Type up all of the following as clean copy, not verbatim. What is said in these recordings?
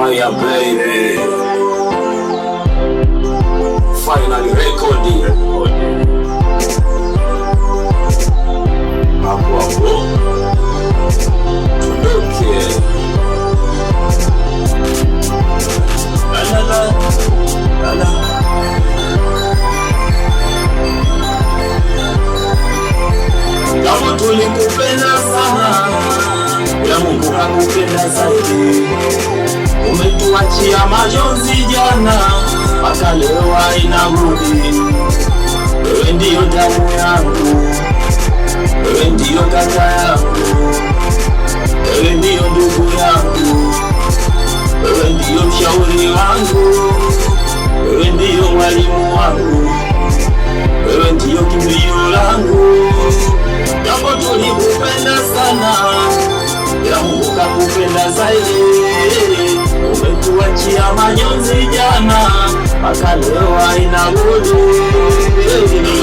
Fire baby, finally recording. Hapo hapo tudoke. La la la. Kama tulikupenda sana, ya Mungu hakupenda zaidi. Umetuachia majonzi jana, mpaka leo haina budi. Wewe ndiyo damu yangu, wewe ndiyo kaka yangu, wewe ndiyo ndugu yangu, wewe ndiyo mshauri wangu, wewe ndiyo mwalimu wangu, wewe ndiyo kimbilio langu. Japo tulikupenda sana, ya Mungu kakupenda zaidi. Umetuachia majonzi jana, mpaka leo haina budi.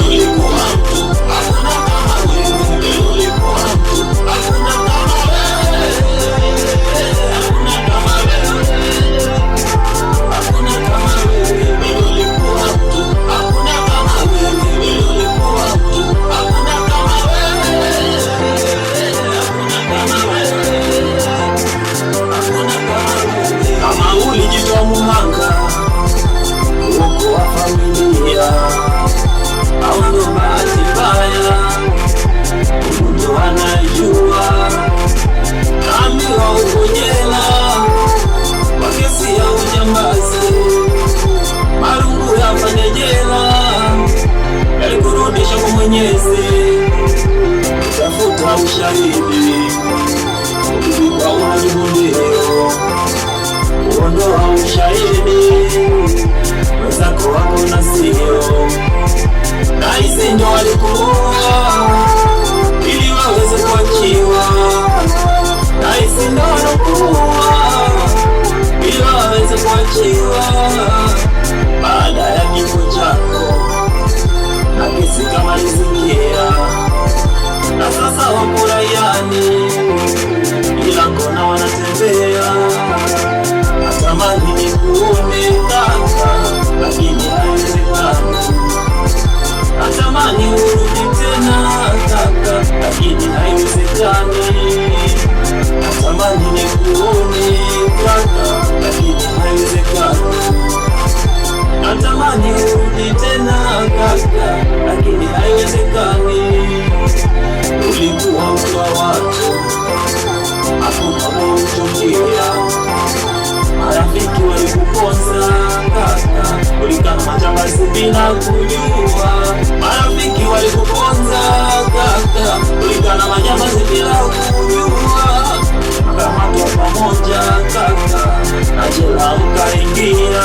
Ulikuwa mtu, hakuna kama wewe. Ulikuwa mtu, hakuna kama wewe. Hakuna kama wewe. Hakuna kama wewe. Ulikuwa mtu, hakuna kama wewe. Ulikuwa mtu, hakuna kama wewe. Hakuna kama wewe. Hakuna kama wewe. Kama ulijitoa muhanga kuokoa familia, au ndo bahati mbaya, Mungu ndo anajua. Naambiwa uko jela kwa kesi ya ujambazi, marungu yafanye jela yalikurudisha kwa Mwenyezi. Tafuta ushahidi, ukipigwa unajibundio, uondoa ushahidi, wenzako wako na sio. Raisi ndo walikuwa ili waweze kuachiwa, raisi ndo walikuwa ili waweze kuachiwa. Baada ya kifo chako na kesi kamalizikia, na sasa wapo raiani, ila kona wanatembea. Natamani nikuone kaka, lakini haiwezekani. Natamani urudi tena kaka, lakini haiwezekani. Natamani nikuone kaka, lakini haiwezekani. Natamani urudi tena kaka, lakini haiwezekani. Ulikuwa mtu wa watu, hakuna kumchukia. Marafiki walikuponza kaka, ulikana majambazi bila kujua. Marafiki walikuponza kaka, ulikana majambazi bila kujua. Mkamatwa pamoja kaka, na jela ukaingia.